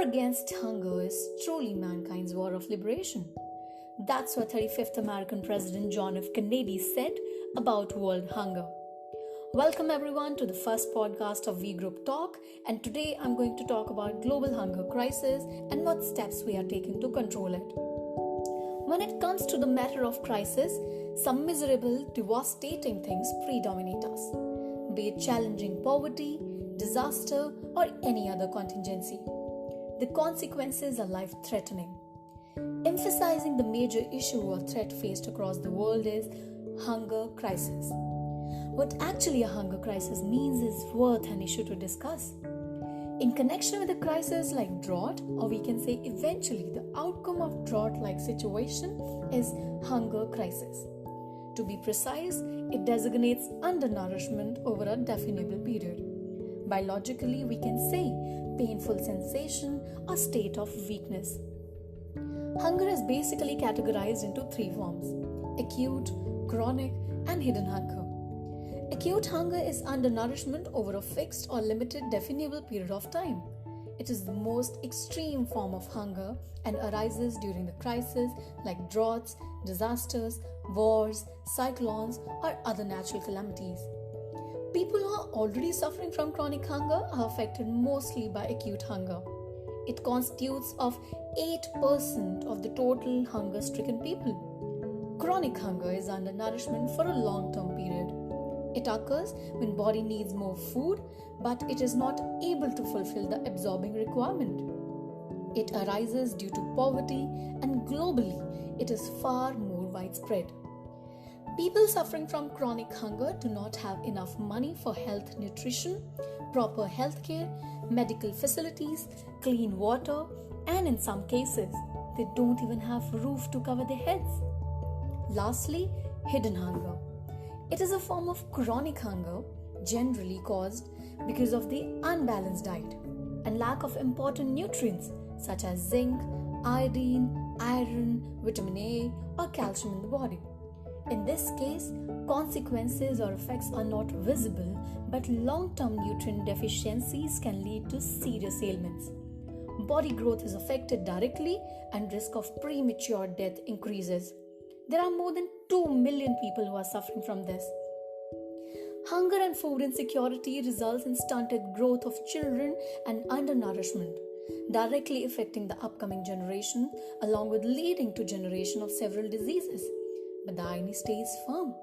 against hunger is truly mankind's war of liberation. That's what 35th American President John F. Kennedy said about world hunger. Welcome everyone to the first podcast of V Group Talk, and today I'm going to talk about global hunger crisis and what steps we are taking to control it. When it comes to the matter of crisis, some miserable, devastating things predominate us, be it challenging poverty, disaster, or any other contingency. The consequences are life-threatening. Emphasizing the major issue or threat faced across the world is hunger crisis. What actually a hunger crisis means is worth an issue to discuss. In connection with a crisis like drought, or we can say eventually the outcome of drought-like situation is hunger crisis. To be precise, it designates undernourishment over a definable period. Biologically, we can say painful sensation or state of weakness. Hunger is basically categorized into three forms: acute, chronic, and hidden hunger. Acute hunger is undernourishment over a fixed or limited definable period of time. It is the most extreme form of hunger and arises during the crisis like droughts, disasters, wars, cyclones, or other natural calamities. People who are already suffering from chronic hunger are affected mostly by acute hunger. It constitutes of 8% of the total hunger-stricken people. Chronic hunger is undernourishment for a long-term period. It occurs when body needs more food, but it is not able to fulfill the absorbing requirement. It arises due to poverty, and globally, it is far more widespread. People suffering from chronic hunger do not have enough money for health nutrition, proper health care, medical facilities, clean water, and in some cases, they don't even have roof to cover their heads. Lastly, hidden hunger. It is a form of chronic hunger generally caused because of the unbalanced diet and lack of important nutrients such as zinc, iodine, iron, vitamin A, or calcium in the body. In this case, consequences or effects are not visible, but long-term nutrient deficiencies can lead to serious ailments. Body growth is affected directly and risk of premature death increases. There are more than 2 million people who are suffering from this. Hunger and food insecurity results in stunted growth of children and undernourishment, directly affecting the upcoming generation along with leading to generation of several diseases. But the irony stays firm.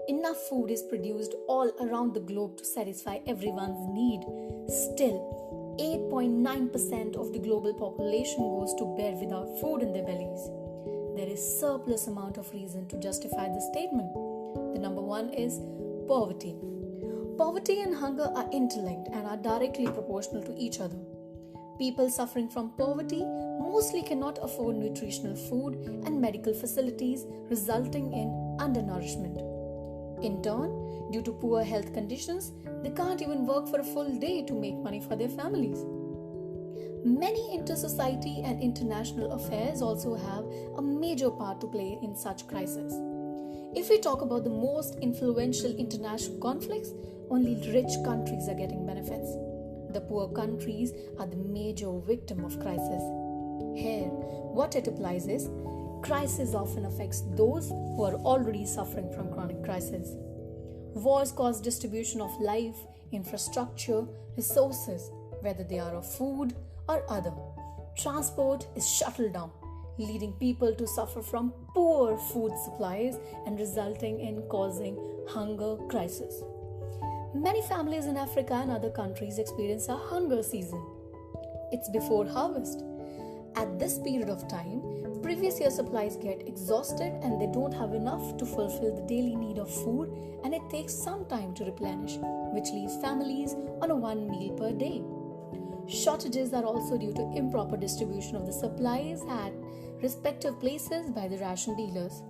Enough food is produced all around the globe to satisfy everyone's need. Still, 8.9% of the global population goes to bed without food in their bellies. There is surplus amount of reason to justify this statement. The number one is poverty. Poverty and hunger are interlinked and are directly proportional to each other. People suffering from poverty mostly cannot afford nutritional food and medical facilities, resulting in undernourishment. In turn, due to poor health conditions, they can't even work for a full day to make money for their families. Many inter-society and international affairs also have a major part to play in such crises. If we talk about the most influential international conflicts, only rich countries are getting benefits. The poor countries are the major victim of crisis. Here, what it applies is, crisis often affects those who are already suffering from chronic crisis. Wars cause distribution of life, infrastructure, resources, whether they are of food or other. Transport is shuttled down, leading people to suffer from poor food supplies and resulting in causing hunger crisis. Many families in Africa and other countries experience a hunger season. It's before harvest. At this period of time, previous year supplies get exhausted and they don't have enough to fulfill the daily need of food, and it takes some time to replenish, which leaves families on a one meal per day. Shortages are also due to improper distribution of the supplies at respective places by the ration dealers.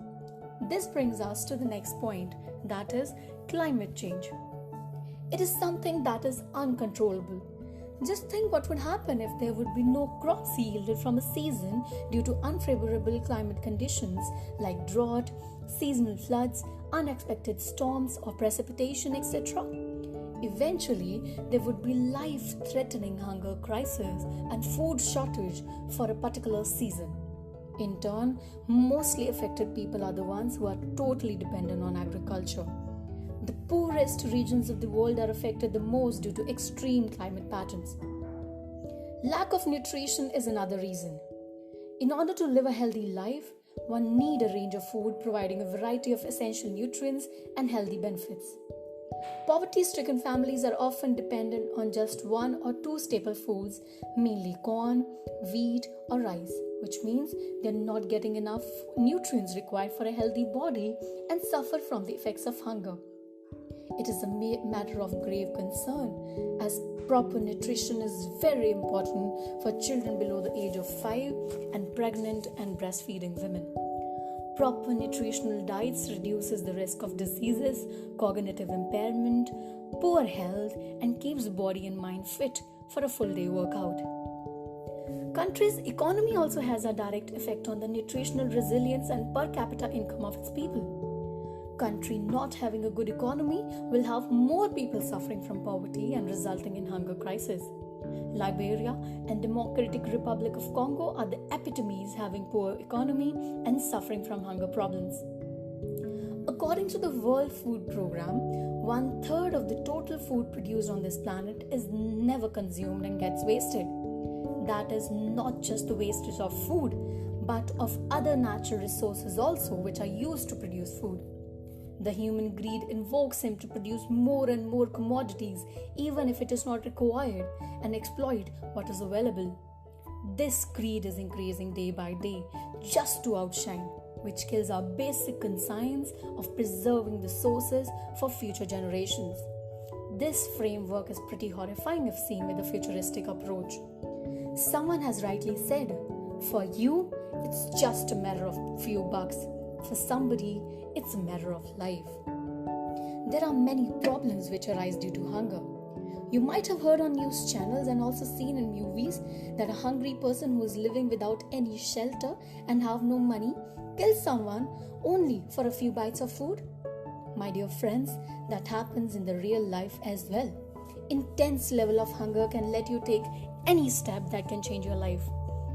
This brings us to the next point, that is climate change. It is something that is uncontrollable. Just think what would happen if there would be no crops yielded from a season due to unfavorable climate conditions like drought, seasonal floods, unexpected storms or precipitation, etc. Eventually, there would be life-threatening hunger crisis and food shortage for a particular season. In turn, mostly affected people are the ones who are totally dependent on agriculture. The poorest regions of the world are affected the most due to extreme climate patterns. Lack of nutrition is another reason. In order to live a healthy life, one needs a range of food providing a variety of essential nutrients and healthy benefits. Poverty-stricken families are often dependent on just one or two staple foods, mainly corn, wheat, or rice, which means they're not getting enough nutrients required for a healthy body and suffer from the effects of hunger. It is a matter of grave concern, as proper nutrition is very important for children below the age of 5 and pregnant and breastfeeding women. Proper nutritional diets reduces the risk of diseases, cognitive impairment, poor health, and keeps the body and mind fit for a full day workout. Country's economy also has a direct effect on the nutritional resilience and per capita income of its people. Country not having a good economy will have more people suffering from poverty and resulting in hunger crisis. Liberia and Democratic Republic of Congo are the epitomes having poor economy and suffering from hunger problems. According to the World Food Programme, 1/3 of the total food produced on this planet is never consumed and gets wasted. That is not just the wastage of food, but of other natural resources also, which are used to produce food. The human greed invokes him to produce more and more commodities, even if it is not required, and exploit what is available. This greed is increasing day by day, just to outshine, which kills our basic conscience of preserving the sources for future generations. This framework is pretty horrifying if seen with a futuristic approach. Someone has rightly said, for you, it's just a matter of few bucks. For somebody, it's a matter of life. There are many problems which arise due to hunger. You might have heard on news channels and also seen in movies that a hungry person who is living without any shelter and have no money kills someone only for a few bites of food. My dear friends, that happens in the real life as well. Intense level of hunger can let you take any step that can change your life.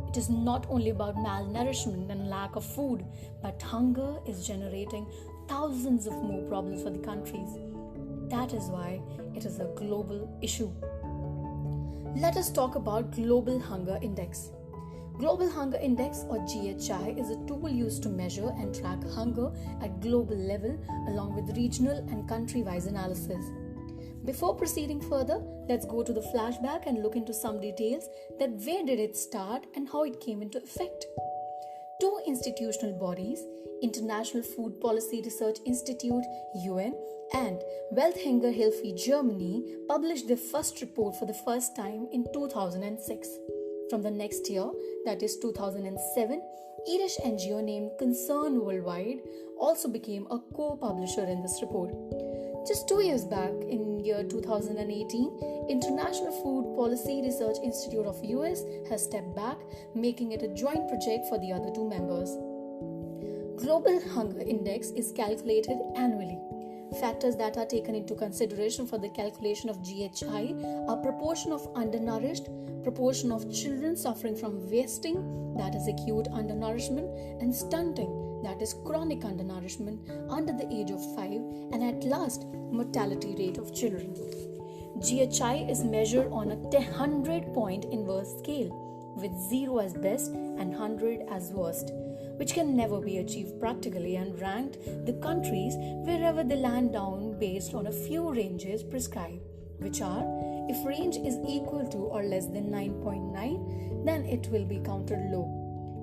It is not only about malnourishment and lack of food, but hunger is generating thousands of more problems for the countries. That is why it is a global issue. Let us talk about Global Hunger Index. Global Hunger Index, or GHI, is a tool used to measure and track hunger at global level along with regional and country-wise analysis. Before proceeding further, let's go to the flashback and look into some details that where did it start and how it came into effect. Two institutional bodies, International Food Policy Research Institute (UN) and Welthungerhilfe Germany, published their first report for the first time in 2006. From the next year, that is 2007, Irish NGO named Concern Worldwide also became a co-publisher in this report. Just 2 years back, in year 2018, International Food Policy Research Institute of US has stepped back, making it a joint project for the other two members. Global Hunger Index is calculated annually. Factors that are taken into consideration for the calculation of GHI are proportion of undernourished, proportion of children suffering from wasting, that is acute undernourishment, and stunting, that is chronic undernourishment under the age of 5, and at last, mortality rate of children. GHI is measured on a 100-point inverse scale, with 0 as best and 100 as worst, which can never be achieved practically, and ranked the countries wherever they land down based on a few ranges prescribed, which are, if range is equal to or less than 9.9, then it will be counted low.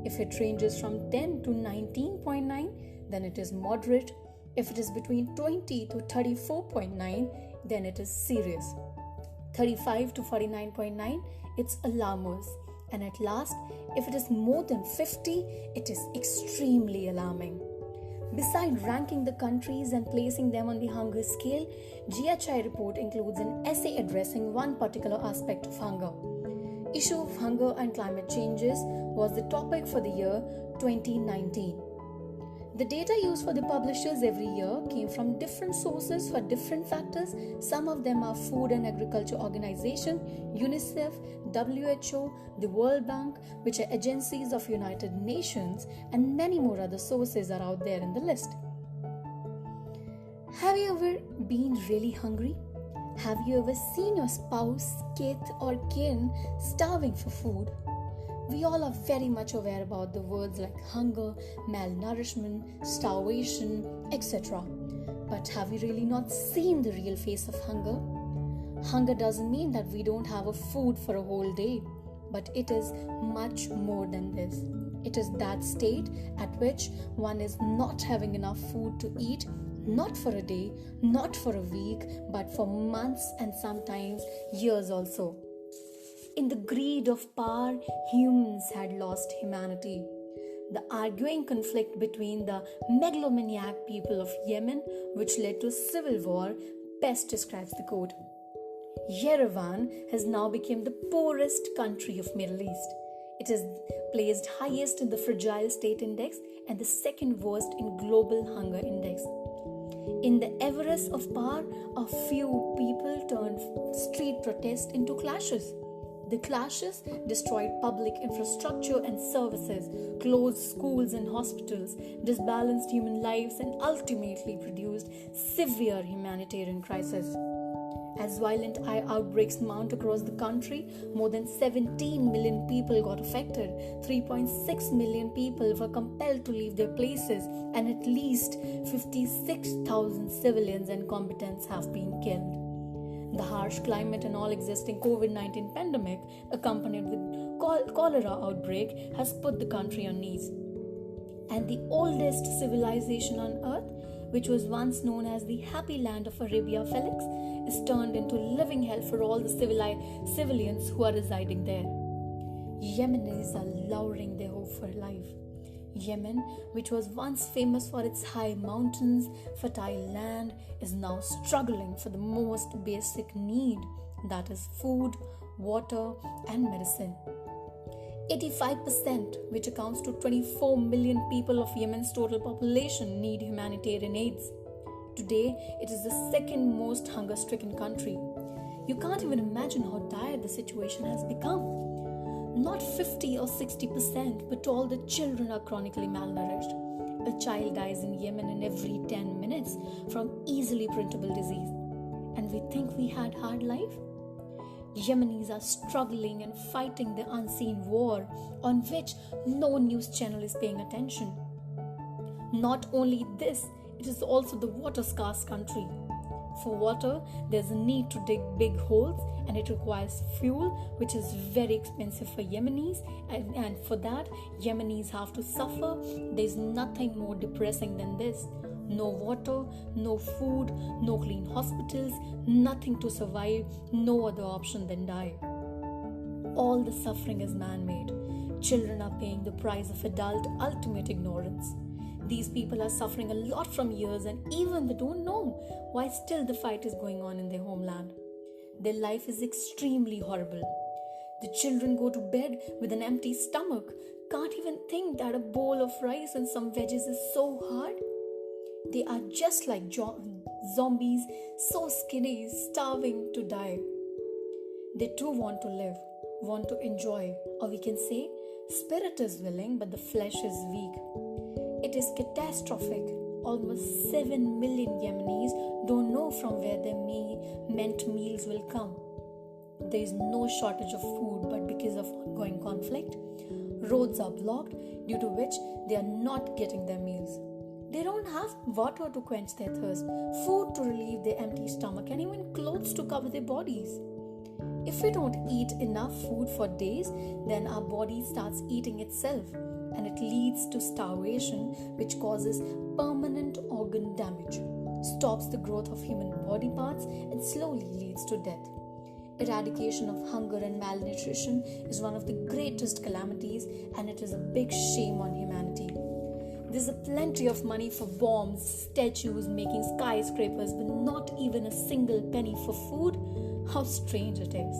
If it ranges from 10 to 19.9, then it is moderate. If it is between 20 to 34.9, then it is serious. 35 to 49.9, it's alarmers. And at last, if it is more than 50, it is extremely alarming. Besides ranking the countries and placing them on the hunger scale, GHI report includes an essay addressing one particular aspect of hunger. Issue of hunger and climate changes was the topic for the year 2019. The data used for the publishers every year came from different sources for different factors. Some of them are Food and Agriculture Organization, UNICEF, WHO, the World Bank, which are agencies of United Nations, and many more other sources are out there in the list. Have you ever been really hungry? Have you ever seen your spouse, kith or kin starving for food? We all are very much aware about the words like hunger, malnourishment, starvation, etc. But have we really not seen the real face of hunger? Hunger doesn't mean that we don't have a food for a whole day, but it is much more than this. It is that state at which one is not having enough food to eat, not for a day, not for a week, but for months and sometimes years also. In the greed of power, humans had lost humanity. The arguing conflict between the megalomaniac people of Yemen, which led to civil war, best describes the quote. Yerevan has now become the poorest country of Middle East. It is placed highest in the Fragile State Index and the second worst in Global Hunger Index. In the Everest of power, a few people turned street protests into clashes. The clashes destroyed public infrastructure and services, closed schools and hospitals, disbalanced human lives, and ultimately produced severe humanitarian crisis. As violent outbreaks mount across the country, more than 17 million people got affected, 3.6 million people were compelled to leave their places, and at least 56,000 civilians and combatants have been killed. The harsh climate and all existing COVID-19 pandemic, accompanied with cholera outbreak, has put the country on knees. And the oldest civilization on earth, which was once known as the happy land of Arabia Felix, is turned into living hell for all the civilians who are residing there. Yemenis are lowering their hope for life. Yemen, which was once famous for its high mountains, fertile land, is now struggling for the most basic need, that is food, water, and medicine. 85%, which accounts to 24 million people of Yemen's total population, need humanitarian aids. Today, it is the second most hunger-stricken country. You can't even imagine how dire the situation has become. Not 50 or 60%, but all the children are chronically malnourished. A child dies in Yemen in every 10 minutes from easily preventable disease. And we think we had hard life? Yemenis are struggling and fighting the unseen war on which no news channel is paying attention. Not only this, it is also the water-scarce country. For water, there's a need to dig big holes and it requires fuel, which is very expensive for Yemenis, and for that, Yemenis have to suffer. There's nothing more depressing than this. No water, no food, no clean hospitals, nothing to survive, no other option than die. All the suffering is man-made. Children are paying the price of adult ultimate ignorance. These people are suffering a lot from years, and even they don't know why still the fight is going on in their homeland. Their life is extremely horrible. The children go to bed with an empty stomach, can't even think that a bowl of rice and some veggies is so hard. They are just like zombies, so skinny, starving to die. They too want to live, want to enjoy, or we can say, spirit is willing but the flesh is weak. It is catastrophic. Almost 7 million Yemenis don't know from where their meant meals will come. There is no shortage of food, but because of ongoing conflict, roads are blocked, due to which they are not getting their meals. They don't have water to quench their thirst, food to relieve their empty stomach, and even clothes to cover their bodies. If we don't eat enough food for days, then our body starts eating itself, and it leads to starvation, which causes permanent organ damage, stops the growth of human body parts, and slowly leads to death. Eradication of hunger and malnutrition is one of the greatest calamities, and it is a big shame on humanity. There's plenty of money for bombs, statues, making skyscrapers, but not even a single penny for food. How strange it is.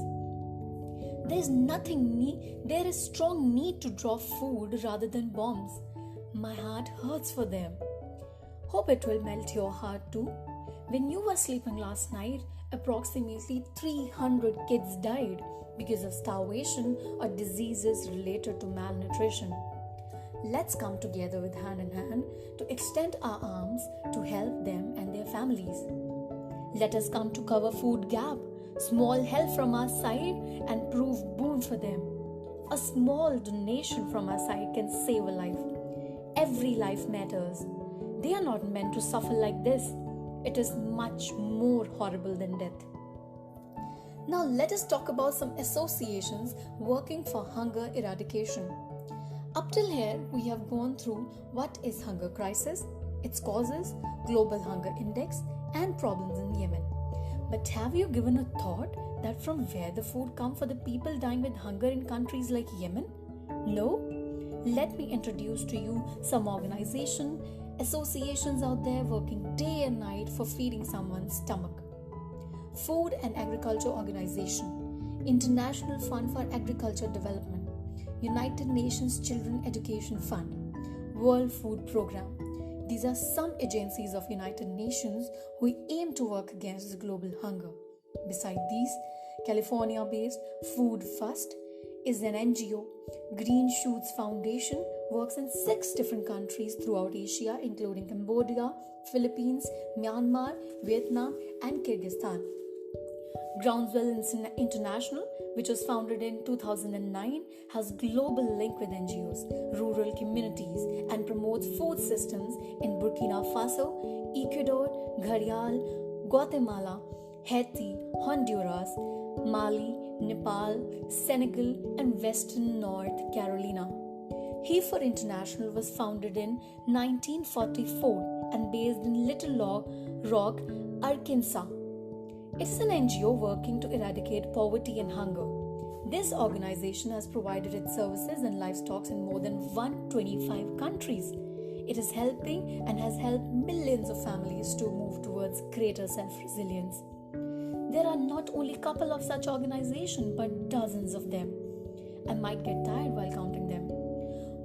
There is strong need to draw food rather than bombs. My heart hurts for them. Hope it will melt your heart too. When you were sleeping last night, approximately 300 kids died because of starvation or diseases related to malnutrition. Let's come together with hand in hand to extend our arms to help them and their families. Let us come to cover food gap, small help from our side and prove boon for them. A small donation from our side can save a life. Every life matters. They are not meant to suffer like this. It is much more horrible than death. Now let us talk about some associations working for hunger eradication. Up till here, we have gone through what is hunger crisis, its causes, global hunger index, and problems in Yemen. But have you given a thought that from where the food comes for the people dying with hunger in countries like Yemen? No? Let me introduce to you some associations out there working day and night for feeding someone's stomach. Food and Agriculture Organization, International Fund for Agriculture Development, United Nations Children Education Fund, World Food Programme. These are some agencies of United Nations who aim to work against global hunger. Besides these, California-based Food First is an NGO. Green Shoots Foundation works in 6 different countries throughout Asia, including Cambodia, Philippines, Myanmar, Vietnam, and Kyrgyzstan. Groundswell International, which was founded in 2009, has global link with NGOs, rural communities, and promotes food systems in Burkina Faso, Ecuador, Gharial, Guatemala, Haiti, Honduras, Mali, Nepal, Senegal, and Western North Carolina. Heifer International was founded in 1944 and based in Little Rock, Arkansas. It is an NGO working to eradicate poverty and hunger. This organization has provided its services and livestock in more than 125 countries. It is helping and has helped millions of families to move towards greater self-resilience. There are not only a couple of such organizations, but dozens of them. I might get tired while counting them.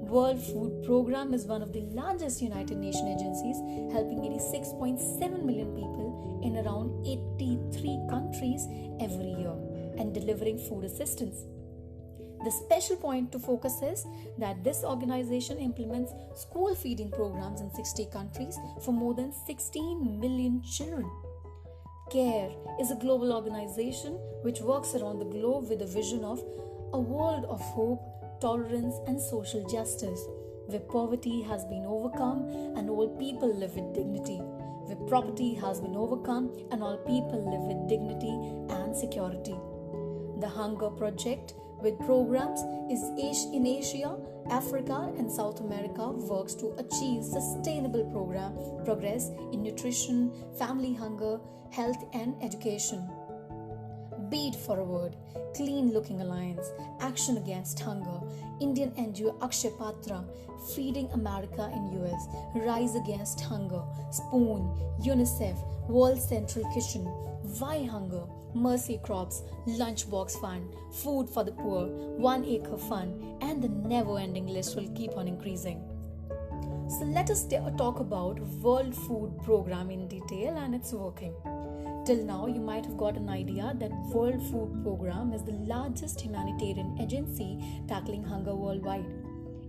World Food Programme is one of the largest United Nations agencies, helping 86.7 million people in around 83 countries every year and delivering food assistance. The special point to focus is that this organization implements school feeding programs in 60 countries for more than 16 million children. CARE is a global organization which works around the globe with a vision of a world of hope, tolerance, and social justice, where poverty has been overcome and all people live with dignity, where poverty has been overcome and all people live with dignity and security. The Hunger Project, with programs in Asia, Africa, and South America, works to achieve sustainable progress in nutrition, family hunger, health, and education. Beat for a Word, Clean Looking Alliance, Action Against Hunger, Indian NGO Akshay Patra, Feeding America in US, Rise Against Hunger, Spoon, UNICEF, World Central Kitchen, Why Hunger, Mercy Crops, Lunchbox Fund, Food for the Poor, 1 Acre Fund, and the never-ending list will keep on increasing. So let us talk about World Food Programme in detail and its working. Till now, you might have got an idea that World Food Programme is the largest humanitarian agency tackling hunger worldwide.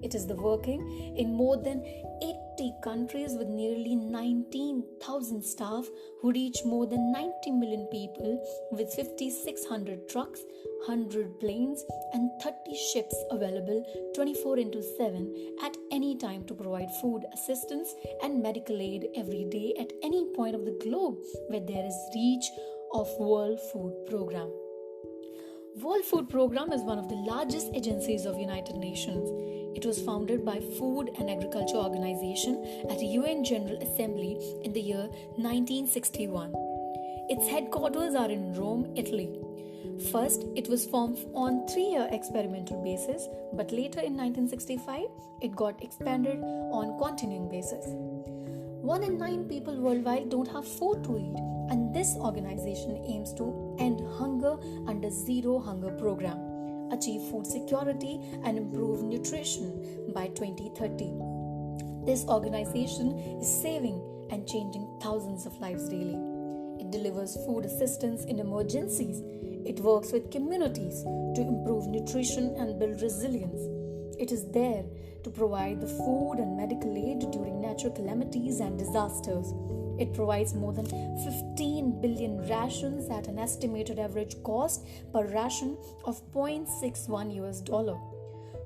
It is working in more than 80 countries with nearly 19,000 staff who reach more than 90 million people with 5,600 trucks, 100 planes, and 30 ships available 24/7 at any time to provide food assistance and medical aid every day at any point of the globe where there is reach of World Food Programme. World Food Programme is one of the largest agencies of United Nations. It was founded by Food and Agriculture Organization at UN General Assembly in the year 1961. Its headquarters are in Rome, Italy. First, it was formed on 3-year experimental basis, but later in 1965, it got expanded on continuing basis. 1 in 9 people worldwide don't have food to eat, and this organization aims to end hunger under Zero Hunger Program, achieve food security, and improve nutrition by 2030. This organization is saving and changing thousands of lives daily. It delivers food assistance in emergencies. It works with communities to improve nutrition and build resilience. It is there to provide the food and medical aid during natural calamities and disasters. It provides more than 15 billion rations at an estimated average cost per ration of $0.61.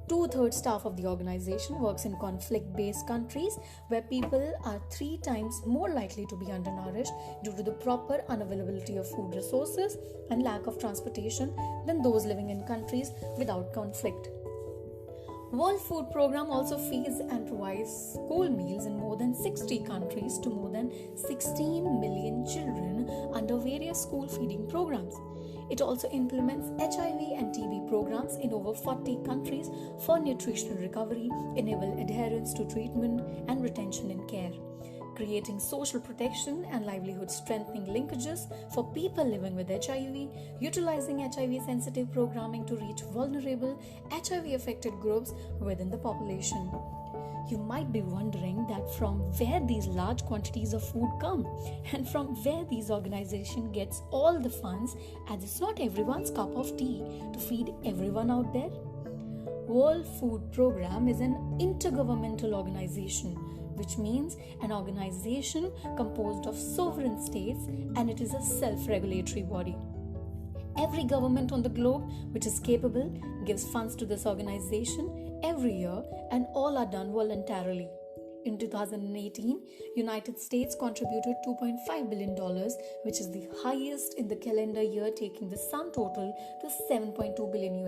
Two-thirds staff of the organization works in conflict-based countries where people are 3 times more likely to be undernourished due to the proper unavailability of food resources and lack of transportation than those living in countries without conflict. World Food Programme also feeds and provides school meals in more than 60 countries to more than 16 million children under various school feeding programs. It also implements HIV and TB programs in over 40 countries for nutritional recovery, enable adherence to treatment and retention in care, creating social protection and livelihood strengthening linkages for people living with HIV, utilizing HIV-sensitive programming to reach vulnerable HIV-affected groups within the population. You might be wondering that from where these large quantities of food come and from where these organization gets all the funds, as it's not everyone's cup of tea to feed everyone out there. World Food Programme is an intergovernmental organization, which means an organization composed of sovereign states, and it is a self-regulatory body. Every government on the globe which is capable gives funds to this organization every year, and all are done voluntarily. In 2018, United States contributed $2.5 billion, which is the highest in the calendar year, taking the sum total to $7.2 billion.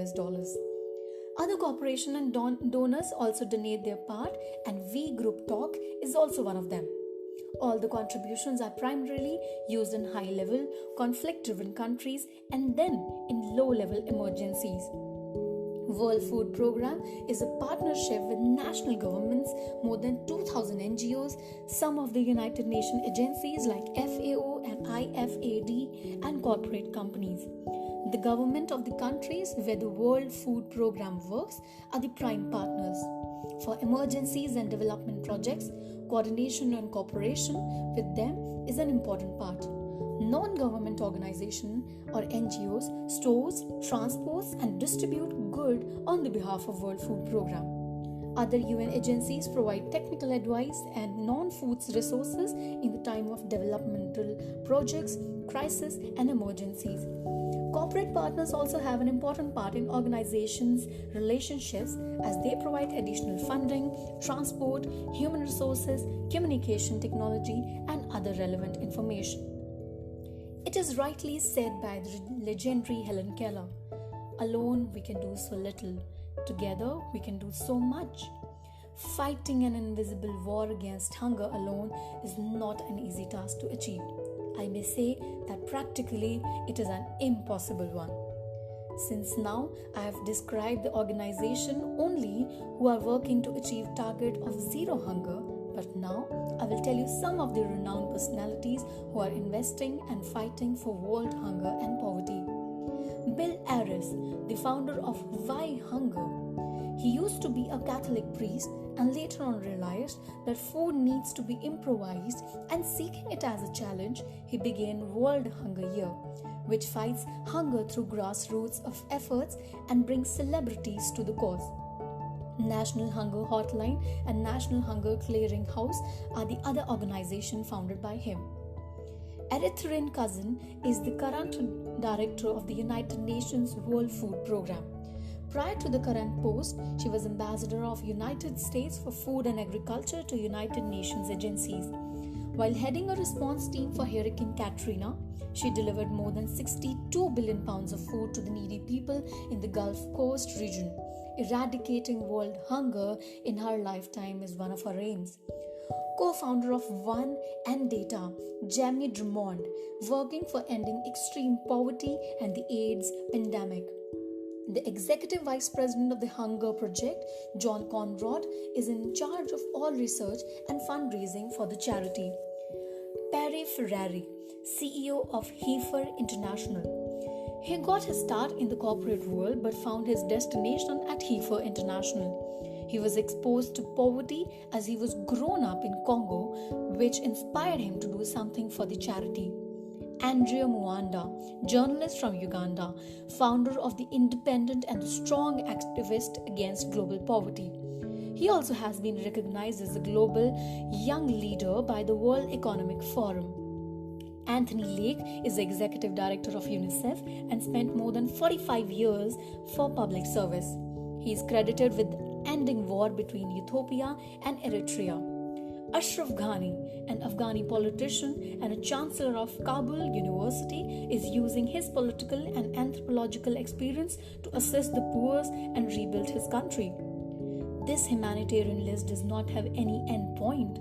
Other corporations and donors also donate their part, and V Group Talk is also one of them. All the contributions are primarily used in high-level, conflict-driven countries and then in low-level emergencies. World Food Programme is a partnership with national governments, more than 2,000 NGOs, some of the United Nations agencies like FAO and IFAD, and corporate companies. The government of the countries where the World Food Programme works are the prime partners. For emergencies and development projects, coordination and cooperation with them is an important part. Non-government organizations or NGOs stores, transports and distribute goods on the behalf of World Food Programme. Other UN agencies provide technical advice and non-foods resources in the time of developmental projects, crises and emergencies. Corporate partners also have an important part in organizations' relationships as they provide additional funding, transport, human resources, communication technology, and other relevant information. It is rightly said by the legendary Helen Keller, "Alone we can do so little, together we can do so much." Fighting an invisible war against hunger alone is not an easy task to achieve. I may say that practically it is an impossible one. Since now I have described the organization only who are working to achieve target of zero hunger, but now I will tell you some of the renowned personalities who are investing and fighting for world hunger and poverty. Bill Aris, the founder of Why Hunger. He used to be a Catholic priest and later on realized that food needs to be improvised, and seeking it as a challenge, he began World Hunger Year, which fights hunger through grassroots of efforts and brings celebrities to the cause. National Hunger Hotline and National Hunger Clearing House are the other organization founded by him. Eritrean Cousin is the current director of the United Nations World Food Programme. Prior to the current post, she was ambassador of United States for Food and Agriculture to United Nations agencies. While heading a response team for Hurricane Katrina, she delivered more than 62 billion pounds of food to the needy people in the Gulf Coast region. Eradicating world hunger in her lifetime is one of her aims. Co-founder of One and Data, Jamie Drummond, working for ending extreme poverty and the AIDS pandemic. The Executive Vice President of the Hunger Project, John Conrad, is in charge of all research and fundraising for the charity. Perry Ferrari, CEO of Heifer International. He got his start in the corporate world but found his destination at Heifer International. He was exposed to poverty as he was grown up in Congo, which inspired him to do something for the charity. Andrea Muanda, journalist from Uganda, founder of the Independent and strong activist against global poverty. He also has been recognized as a global young leader by the World Economic Forum. Anthony Lake is the executive director of UNICEF and spent more than 45 years for public service. He is credited with ending war between Ethiopia and Eritrea. Ashraf Ghani, an Afghani politician and a chancellor of Kabul University, is using his political and anthropological experience to assist the poor and rebuild his country. This humanitarian list does not have any end point.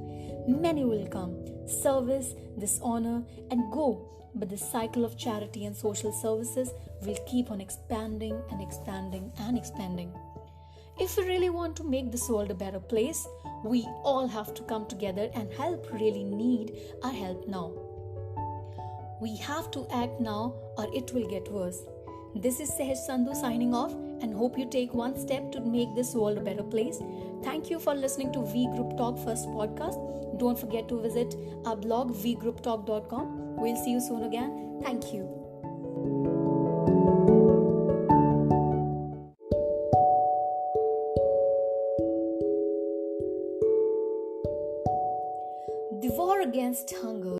Many will come, service, dishonor, and go, but the cycle of charity and social services will keep on expanding and expanding and expanding. If we really want to make this world a better place, we all have to come together and help really need our help now. We have to act now or it will get worse. This is Sehaj Sandhu signing off and hope you take one step to make this world a better place. Thank you for listening to V Group Talk First podcast. Don't forget to visit our blog vgrouptalk.com. We'll see you soon again. Thank you. The war against hunger